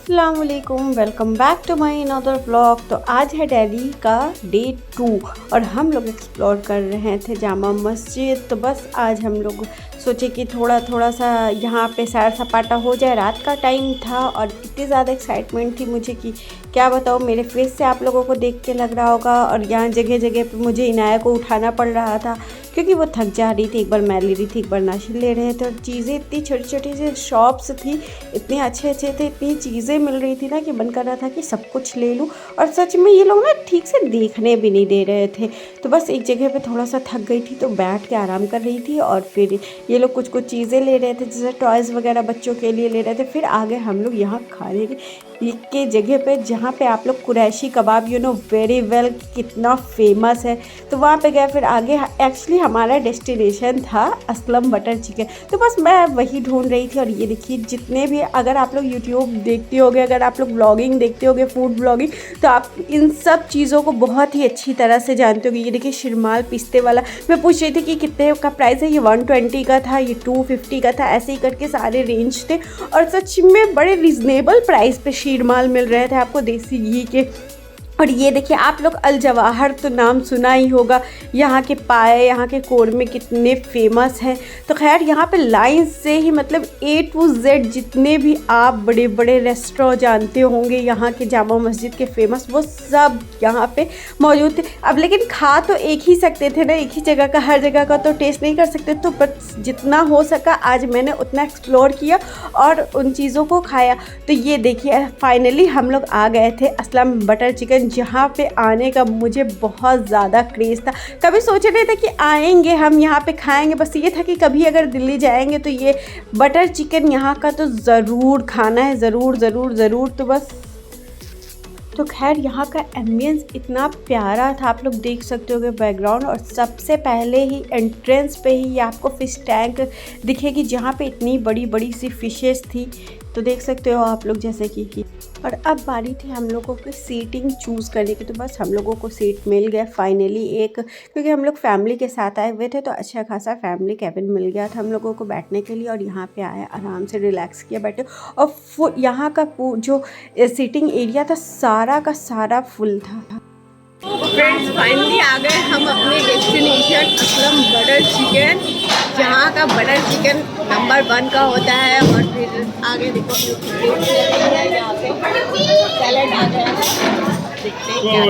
अस्सलामुअलैकुम, welcome back to my another blog. तो आज है दिल्ली का डे 2 और हम लोग एक्सप्लोर कर रहे थे जामा मस्जिद। तो बस आज हम लोग सोचे कि थोड़ा सा यहाँ पे सैर सपाटा हो जाए। रात का टाइम था और इतनी ज़्यादा एक्साइटमेंट थी मुझे कि क्या बताऊँ, मेरे फेस से आप लोगों को देख के लग रहा होगा। और यहाँ जगह जगह पे मुझे इनाया को उठाना पड़ रहा था क्योंकि वो थक जा रही थी। एक बार मैं ले रही थी, एक बार नाशिद ले रहे थे। और चीज़ें इतनी छोटी छोटी सी शॉप्स थी, इतने अच्छे थे, इतनी चीज़ें मिल रही थी ना कि मन कर रहा था कि सब कुछ ले लूँ। और सच में ये लोग ना ठीक से देखने भी नहीं दे रहे थे। तो बस एक जगह पे थोड़ा सा थक गई थी तो बैठ के आराम कर रही थी। और फिर ये लोग कुछ कुछ चीज़ें ले रहे थे, जैसे टॉयज़ वगैरह बच्चों के लिए ले रहे थे। फिर आगे हम लोग यहाँ खाने के जगह पे, जहाँ पे आप लोग कुरैशी कबाब वेरी वेल कितना फेमस है, तो वहाँ पे गए। फिर आगे एक्चुअली हमारा डेस्टिनेशन था असलम बटर चिकन। तो बस मैं वही ढूंढ रही थी। और ये देखिए, जितने भी अगर आप लोग यूट्यूब देखते होगे, अगर आप लोग ब्लॉगिंग देखते होगे, फूड ब्लॉगिंग, तो आप इन सब चीज़ों को बहुत ही अच्छी तरह से जानते होगे। ये देखिए शिरमाल पिस्ते वाला, मैं पूछ रही थी कि कितने का प्राइस है। ये 120 का था, ये 250 का था, ऐसे ही करके सारे रेंज थे। और सच में बड़े रिजनेबल प्राइस पे शीरमाल मिल रहे थे आपको देसी घी के। और ये देखिए, आप लोग अल जवाहर तो नाम सुना ही होगा। यहाँ के पाए, यहाँ के कोरमे कितने फेमस हैं। तो खैर यहाँ पे लाइन से ही मतलब A to Z जितने भी आप बड़े बड़े रेस्टोरेंट जानते होंगे यहाँ के जामा मस्जिद के फेमस, वो सब यहाँ पे मौजूद थे। अब लेकिन खा तो एक ही सकते थे ना, एक ही जगह का, हर जगह का तो टेस्ट नहीं कर सकते। तो बस जितना हो सका आज मैंने उतना एक्सप्लोर किया और उन चीज़ों को खाया। तो ये देखिए, फाइनली हम लोग आ गए थे असलम बटर चिकन, जहाँ पे आने का मुझे बहुत ज़्यादा क्रेज़ था। कभी सोच रहे थे कि आएंगे हम यहाँ पे खाएंगे, बस ये था कि कभी अगर दिल्ली जाएंगे तो ये बटर चिकन यहाँ का तो ज़रूर खाना है, ज़रूर ज़रूर ज़रूर। तो बस तो खैर यहाँ का एम्बियंस इतना प्यारा था, आप लोग देख सकते होगे बैकग्राउंड। और सबसे पहले ही एंट्रेंस पे ही आपको फ़िश टैंक दिखेगी, जहाँ पे इतनी बड़ी बड़ी सी फ़िशेस थी। तो देख सकते हो आप लोग जैसे कि और अब बारी थी हम लोगों की सीटिंग चूज़ करने की। तो बस हम लोगों को सीट मिल गया फाइनली एक, क्योंकि हम लोग फैमिली के साथ आए हुए थे तो अच्छा खासा फैमिली कैबिन मिल गया था हम लोगों को बैठने के लिए। और यहाँ पे आए, आराम से रिलैक्स किया, बैठे। और यहाँ का जो सीटिंग एरिया था सारा का सारा फुल था। फ्रेंड्स फाइनली आ गए हम अपने डेस्टिनेशन असलम बटर चिकन, जहाँ का बटर चिकन नंबर 1 का होता है। और फिर आगे देखो यहाँ पे सैलेड आ गया है, देखते हैं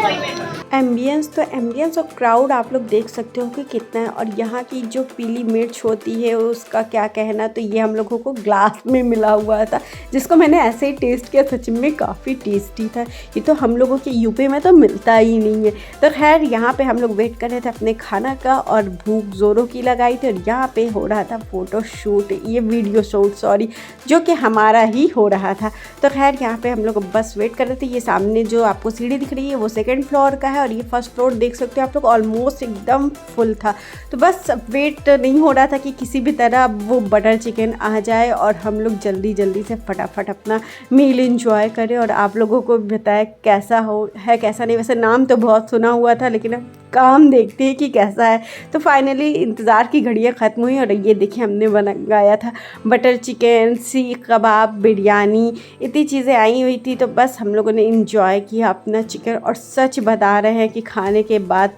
क्या। एम्बियंस और क्राउड आप लोग देख सकते हो कि कितना है। और यहाँ की जो पीली मिर्च होती है उसका क्या कहना, तो ये हम लोगों को ग्लास में मिला हुआ था, जिसको मैंने ऐसे ही टेस्ट किया, सच में काफ़ी टेस्टी था। ये तो हम लोगों के यूपी में तो मिलता ही नहीं है। तो खैर यहाँ पे हम लोग वेट कर रहे थे अपने खाना का और भूख ज़ोरों की लगाई थी। और यहाँ पे हो रहा था फ़ोटो शूट, ये वीडियो शूट सॉरी, जो कि हमारा ही हो रहा था। तो खैर यहाँ पे हम लोग बस वेट कर रहे थे। ये सामने जो आपको सीढ़ी दिख रही है वो 2nd फ्लोर का है और ये 1st फ्लोर देख सकते हो आप लोग ऑलमोस्ट एकदम फुल था। तो बस वेट नहीं हो रहा था कि किसी भी तरह वो बटर चिकन आ जाए और हम लोग जल्दी जल्दी से फटाफट अपना मील इंजॉय करें। और आप लोगों को बताया कैसा हो है कैसा नहीं। वैसे नाम तो बहुत सुना हुआ था, लेकिन अब काम देखते हैं कि कैसा है। तो फाइनली इंतज़ार की घड़ियाँ ख़त्म हुई और ये देखिए हमने बनाया था बटर चिकन, सीख कबाब, बिरयानी, इतनी चीज़ें आई हुई थी। तो बस हम लोगों ने इंजॉय किया अपना चिकन। और सच बता रहे हैं कि खाने के बाद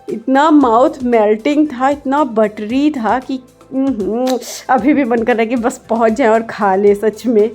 इतना माउथ मेल्टिंग था, इतना बटरी था कि अभी भी मन कर रहा है कि बस पहुंच जाए और खा ले सच में।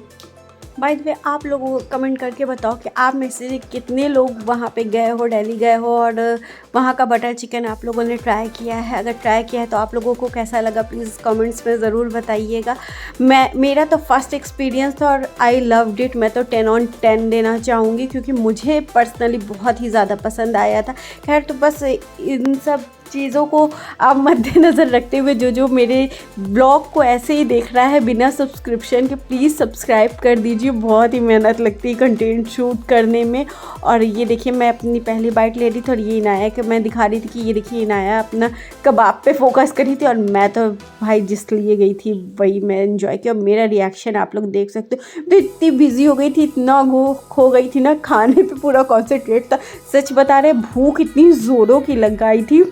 बाय द वे, आप लोगों को कमेंट करके बताओ कि आप में से कितने लोग वहाँ पे गए हो, दिल्ली गए हो और वहाँ का बटर चिकन आप लोगों ने ट्राई किया है। अगर ट्राई किया है तो आप लोगों को कैसा लगा प्लीज़ कमेंट्स में ज़रूर बताइएगा। मेरा तो फर्स्ट एक्सपीरियंस था और आई लव्ड इट। मैं तो 10 on 10 देना चाहूँगी क्योंकि मुझे पर्सनली बहुत ही ज़्यादा पसंद आया था। खैर तो बस इन सब चीज़ों को आप मद्देनज़र रखते हुए जो मेरे ब्लॉग को ऐसे ही देख रहा है बिना सब्सक्रिप्शन के, प्लीज़ सब्सक्राइब कर दीजिए। बहुत ही मेहनत लगती है कंटेंट शूट करने में। और ये देखिए, मैं अपनी पहली बाइट ले रही थी और ये इनाया कि मैं दिखा रही थी कि ये देखिए इनाया अपना कबाब पे फोकस कर रही थी और मैं तो भाई जिस लिए गई थी वही मैं एंजॉय किया। मेरा रिएक्शन आप लोग देख सकते हो। तो इतनी बिजी हो गई थी, इतना खो गई थी ना, खाने पे पूरा कॉन्सेंट्रेट था। सच बता रहे, भूख इतनी ज़ोरों की लग गई थी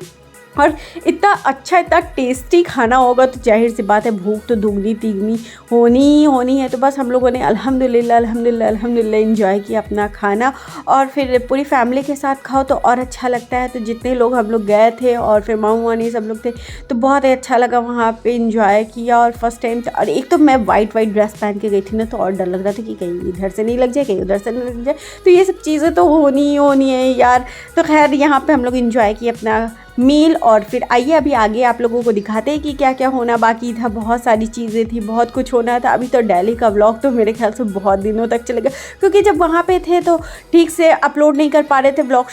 और इतना अच्छा इतना टेस्टी खाना होगा तो जाहिर सी बात है भूख तो दुगनी तिगनी होनी ही होनी है। तो बस हम लोगों ने अल्हम्दुलिल्लाह एंजॉय किया अपना खाना, और फिर पूरी फैमिली के साथ खाओ तो और अच्छा लगता है। तो जितने लोग हम लोग गए थे और फिर मामू वानी सब लोग थे तो बहुत ही अच्छा लगा वहाँ पे एंजॉय किया। और फर्स्ट टाइम और एक तो मैं वाइट ड्रेस पहन के गई थी ना, तो और डर लग रहा था कि कहीं इधर से नहीं लग जाए कहीं उधर से नहीं लग जाए, तो ये सब चीज़ें तो होनी ही होनी है यार। तो खैर यहाँ पे हम लोग एंजॉय किए अपना मील, और फिर आइए अभी आगे आप लोगों को दिखाते हैं कि क्या क्या होना बाकी था। बहुत सारी चीज़ें थी, बहुत कुछ होना था। अभी तो दिल्ली का व्लॉग तो मेरे ख्याल से बहुत दिनों तक चलेगा, क्योंकि जब वहाँ पे थे तो ठीक से अपलोड नहीं कर पा रहे थे, व्लॉग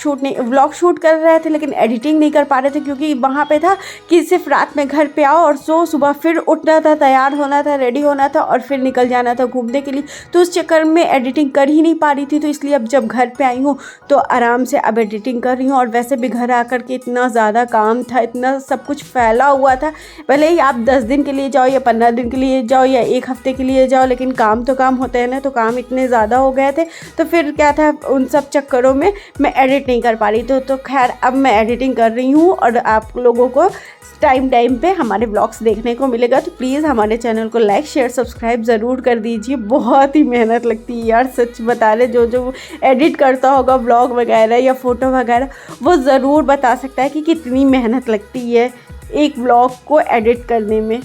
शूट कर रहे थे लेकिन एडिटिंग नहीं कर पा रहे थे, क्योंकि वहाँ पे था कि सिर्फ रात में घर पे आओ और सो, सुबह फिर उठना था, तैयार होना था, रेडी होना था और फिर निकल जाना था घूमने के लिए। तो उस चक्कर में एडिटिंग कर ही नहीं पा रही थी। तो इसलिए अब जब घर पे आई हूँ तो आराम से अब एडिटिंग कर रही हूँ। और वैसे भी घर आकर के इतना ज़्यादा काम था, इतना सब कुछ फैला हुआ था, भले ही आप 10 दिन के लिए जाओ या 15 दिन के लिए जाओ या एक हफ्ते के लिए जाओ, लेकिन काम तो काम होते हैं ना। तो काम इतने ज़्यादा हो गए थे तो फिर क्या था, उन सब चक्करों में मैं एडिट नहीं कर पा रही। तो खैर अब मैं एडिटिंग कर रही हूँ और आप लोगों को टाइम पे हमारे व्लॉग्स देखने को मिलेगा। तो प्लीज़ हमारे चैनल को लाइक शेयर सब्सक्राइब ज़रूर कर दीजिए। बहुत ही मेहनत लगती है यार, सच बता रहे, जो एडिट करता होगा व्लॉग वगैरह या फ़ोटो वगैरह वो ज़रूर बता सकता है कि कितनी मेहनत लगती है एक व्लॉग को एडिट करने में।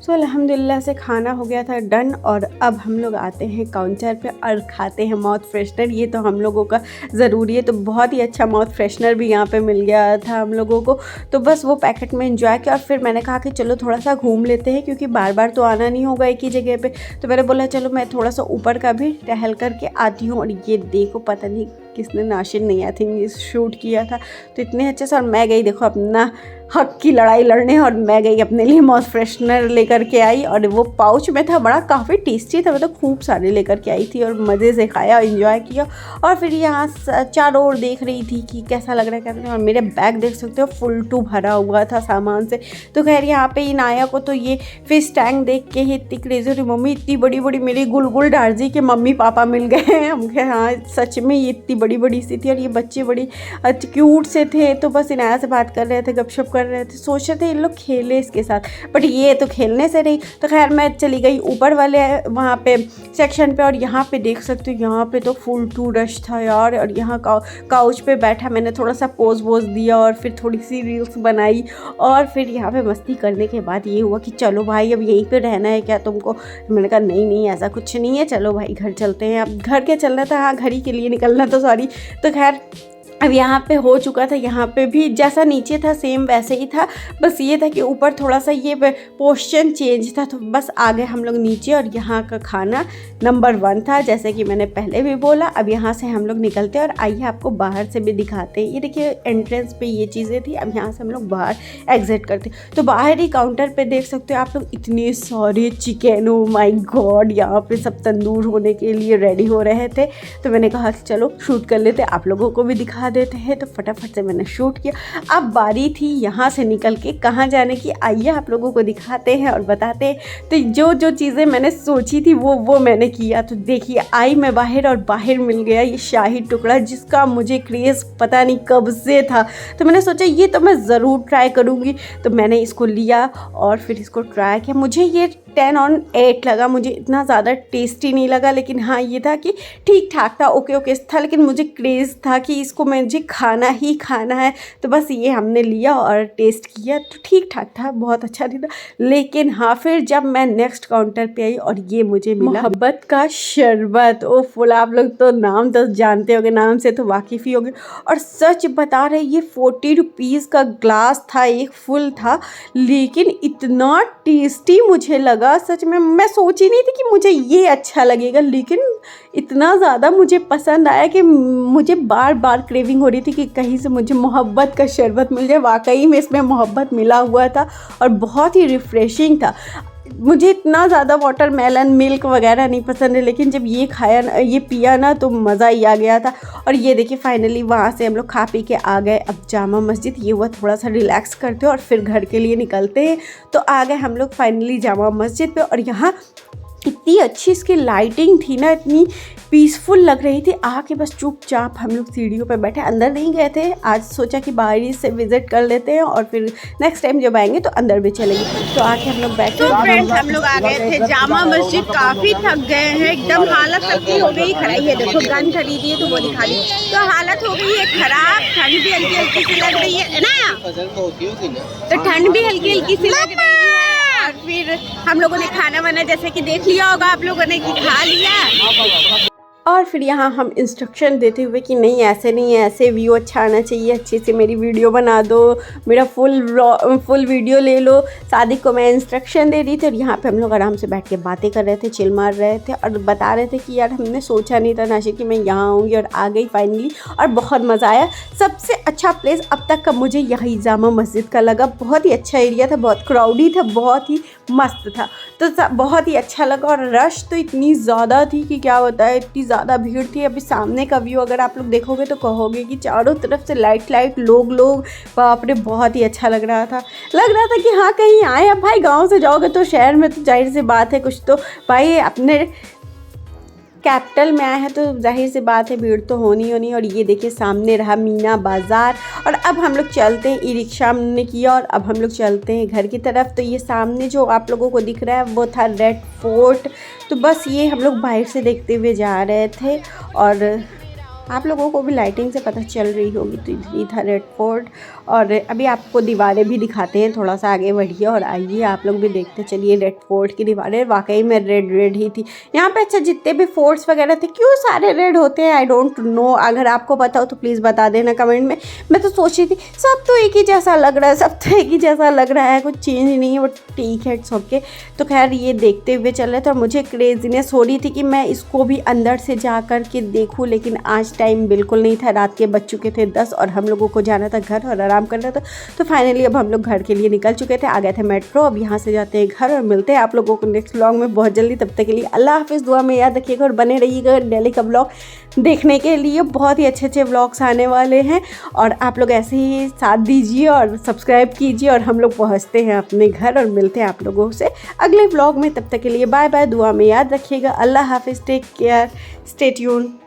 सो अल्हम्दुलिल्लाह से खाना हो गया था डन, और अब हम लोग आते हैं काउंटर पे और खाते हैं माउथ फ्रेशनर। ये तो हम लोगों का ज़रूरी है, तो बहुत ही अच्छा माउथ फ्रेशनर भी यहाँ पे मिल गया था हम लोगों को। तो बस वो पैकेट में एंजॉय किया और फिर मैंने कहा कि चलो थोड़ा सा घूम लेते हैं, क्योंकि बार बार तो आना नहीं होगा एक ही जगह पे। तो मैंने बोला चलो मैं थोड़ा सा ऊपर का भी टहल करके आती हूँ। और ये देखो पता नहीं किसने, नाशिन नहीं आई थिंक शूट किया था। तो इतने अच्छे से, और मैं गई देखो अपना हक की लड़ाई लड़ने, और मैं गई अपने लिए मॉइस फ्रेशनर लेकर के आई, और वो पाउच में था, बड़ा काफ़ी टेस्टी था, मतलब खूब सारे लेकर के आई थी और मज़े से खाया, एंजॉय किया। और फिर यहाँ चारों ओर देख रही थी कि कैसा लग रहा है, कैसा नहीं। और मेरे बैग देख सकते हो फुल टू भरा हुआ था सामान से। तो खैर यहाँ पे इन आया को तो ये फिश टैंक देख के ही इतनी क्रेजी हो रही, मम्मी इतनी बड़ी बड़ी, मेरी गुलगुल डार्जी के मम्मी पापा मिल गए हैं। हम कहे हाँ सच में ये इतनी बड़ी बड़ी सी थी, और ये बच्चे बड़ी क्यूट से थे। तो बस इनाया से बात कर रहे थे, गपशप कर रहे थे, सोच रहे थे इन लोग खेले इसके साथ, बट ये तो खेलने से रही। तो खैर मैं चली गई ऊपर वाले वहाँ पे सेक्शन पे, और यहाँ पे देख सकते हो यहाँ पे तो फुल टू रश था यार। और यहाँ काउच पे बैठा, मैंने थोड़ा सा पोज वोज दिया और फिर थोड़ी सी रील्स बनाई, और फिर यहाँ पे मस्ती करने के बाद ये हुआ कि चलो भाई अब यहीं पे रहना है क्या तुमको। मैंने कहा नहीं ऐसा कुछ नहीं है, चलो भाई घर चलते हैं। अब घर के चलना था, हाँ घर ही के लिए निकलना तो सॉरी। तो खैर अब यहाँ पे हो चुका था, यहाँ पे भी जैसा नीचे था सेम वैसे ही था, बस ये था कि ऊपर थोड़ा सा ये पोर्शन चेंज था। तो बस आ गए हम लोग नीचे, और यहाँ का खाना नंबर 1 था, जैसे कि मैंने पहले भी बोला। अब यहाँ से हम लोग निकलते हैं, और आइए आपको बाहर से भी दिखाते हैं। ये देखिए एंट्रेंस पे ये चीज़ें थी, अब यहाँ से हम लोग बाहर एग्जिट करते। तो बाहर ही काउंटर पे देख सकते हो आप लोग इतने सारे चिकन, ओ माय गॉड, यहाँ पे सब तंदूर होने के लिए रेडी हो रहे थे। तो मैंने कहा चलो शूट कर लेते, आप लोगों को भी दिखा देते हैं। तो फटाफट से मैंने शूट किया। अब बारी थी यहाँ से निकल के कहाँ जाने की, आइए आप लोगों को दिखाते हैं और बताते हैं। तो जो चीज़ें मैंने सोची थी वो मैंने किया। तो देखिए आई मैं बाहर, और बाहर मिल गया ये शाही टुकड़ा, जिसका मुझे क्रेज़ पता नहीं कब से था। तो मैंने सोचा ये तो मैं ज़रूर ट्राई करूँगी। तो मैंने इसको लिया और फिर इसको ट्राई किया। मुझे ये 10 on 8 लगा, मुझे इतना ज़्यादा टेस्टी नहीं लगा, लेकिन हाँ ये था कि ठीक ठाक था, ओके था। लेकिन मुझे क्रेज़ था कि इसको मुझे खाना ही खाना है। तो बस ये हमने लिया और टेस्ट किया, तो ठीक ठाक था, बहुत अच्छा नहीं था। लेकिन हाँ फिर जब मैं नेक्स्ट काउंटर पे आई और ये मुझे मिला मोहब्बत का शरबत, ओ फुल, आप लोग तो नाम तो जानते होंगे, नाम से तो वाकिफ़ ही होंगे। और सच बता रहे ये 40 रुपीज़ का ग्लास था, एक फुल था, लेकिन इतना टेस्टी मुझे लगा सच में। मैं सोची नहीं थी कि मुझे ये अच्छा लगेगा, लेकिन इतना ज़्यादा मुझे पसंद आया कि मुझे बार बार क्रेविंग हो रही थी कि कहीं से मुझे मोहब्बत का शरबत मिल जाए। वाकई में इसमें मोहब्बत मिला हुआ था और बहुत ही रिफ़्रेशिंग था। मुझे इतना ज़्यादा वाटरमेलन मिल्क वगैरह नहीं पसंद है, लेकिन जब ये खाया ना, ये पिया ना, तो मज़ा ही आ गया था। और ये देखिए फाइनली वहाँ से हम लोग खा पी के आ गए अब जामा मस्जिद। ये हुआ थोड़ा सा रिलैक्स करते और फिर घर के लिए निकलते हैं। तो आ गए हम लोग फाइनली जामा मस्जिद पे, और यहाँ इतनी अच्छी इसकी लाइटिंग थी ना, इतनी पीसफुल लग रही थी। आके बस चुपचाप हम लोग सीढ़ियों पे बैठे, अंदर नहीं गए थे। आज सोचा कि बाहर ही से विजिट कर लेते हैं और फिर नेक्स्ट टाइम जब आएंगे तो अंदर भी चलेंगे। तो आके हम लोग बैठे। तो फ्रेंड्स हम लोग आ गए थे जामा मस्जिद, काफ़ी थक गए हैं, एकदम हालत सबकी हो गई खराब है। देखो गन खरीदी है तो वो दिखा दी, तो हालत हो गई है ख़राब। ठंड भी हल्की हल्की सी लग रही है ना, तो ठंड भी हल्की हल्की सी लग रही है। और फिर हम लोगों ने खाना वाना जैसे कि देख लिया होगा आप लोगों ने कि खा लिया। और फिर यहाँ हम इंस्ट्रक्शन देते हुए कि नहीं ऐसे नहीं है, ऐसे व्यू अच्छा आना चाहिए, अच्छे से मेरी वीडियो बना दो, मेरा फुल वीडियो ले लो। सादिक को मैं इंस्ट्रक्शन दे रही थी, और यहाँ पे हम लोग आराम से बैठ के बातें कर रहे थे, चिल मार रहे थे और बता रहे थे कि यार हमने सोचा नहीं था नाशिक कि मैं यहाँ आऊँगी, और आ गई फाइनली, और बहुत मज़ा आया। सबसे अच्छा प्लेस अब तक का मुझे यही जामा मस्जिद का लगा। बहुत ही अच्छा एरिया था, बहुत क्राउडी था, बहुत ही मस्त था, तो बहुत ही अच्छा लगा। और रश तो इतनी ज़्यादा थी कि क्या बताए, इतनी ज़्यादा भीड़ थी। अभी सामने का व्यू अगर आप लोग देखोगे तो कहोगे कि चारों तरफ से लाइट लोग, बाप रे, बहुत ही अच्छा लग रहा था कि हाँ कहीं आए। अब भाई गांव से जाओगे तो शहर में तो जाहिर सी बात है, कुछ तो भाई अपने कैपिटल में आए हैं तो जाहिर सी बात है भीड़ तो होनी। और ये देखिए सामने रहा मीना बाज़ार। और अब हम लोग चलते हैं, ई रिक्शा हमने किया और अब हम लोग चलते हैं घर की तरफ। तो ये सामने जो आप लोगों को दिख रहा है वो था रेड फोर्ट। तो बस ये हम लोग बाहर से देखते हुए जा रहे थे, और आप लोगों को भी लाइटिंग से पता चल रही होगी। तो इधर था रेड फोर्ट, और अभी आपको दीवारें भी दिखाते हैं, थोड़ा सा आगे बढ़िए और आइए आप लोग भी देखते चलिए। रेड फोर्ट की दीवारें वाकई में रेड ही थी यहाँ पे। अच्छा जितने भी फोर्ट्स वगैरह थे, क्यों सारे रेड होते हैं आई डोंट नो, अगर आपको पता हो तो प्लीज़ बता देना कमेंट में। मैं तो सोच रही थी सब तो एक ही जैसा लग रहा है, सब तो एक ही जैसा लग रहा है, कुछ चेंज नहीं है, बट ठीक है इट्स ओके। तो खैर ये देखते हुए चल रहे थे, और मुझे क्रेजीनेस हो रही थी कि मैं इसको भी अंदर से जा कर के देखूँ, लेकिन आज टाइम बिल्कुल नहीं था, रात के बज चुके थे 10 और हम लोगों को जाना था घर और आराम करना था। तो फाइनली अब हम लोग घर के लिए निकल चुके थे, आ गए थे मेट्रो। अब यहाँ से जाते हैं घर और मिलते हैं आप लोगों को नेक्स्ट व्लॉग में बहुत जल्दी। तब तक के लिए अल्लाह हाफिज़, दुआ में याद रखिएगा और बने रहिएगा दिल्ली का व्लॉग देखने के लिए। बहुत ही अच्छे अच्छे व्लॉग्स आने वाले हैं और आप लोग ऐसे ही साथ दीजिए और सब्सक्राइब कीजिए। और हम लोग पहुँचते हैं अपने घर और मिलते हैं आप लोगों से अगले व्लॉग में। तब तक के लिए बाय बाय, दुआ में याद रखिएगा। अल्लाह हाफिज़, टेक केयर, स्टे ट्यून्ड।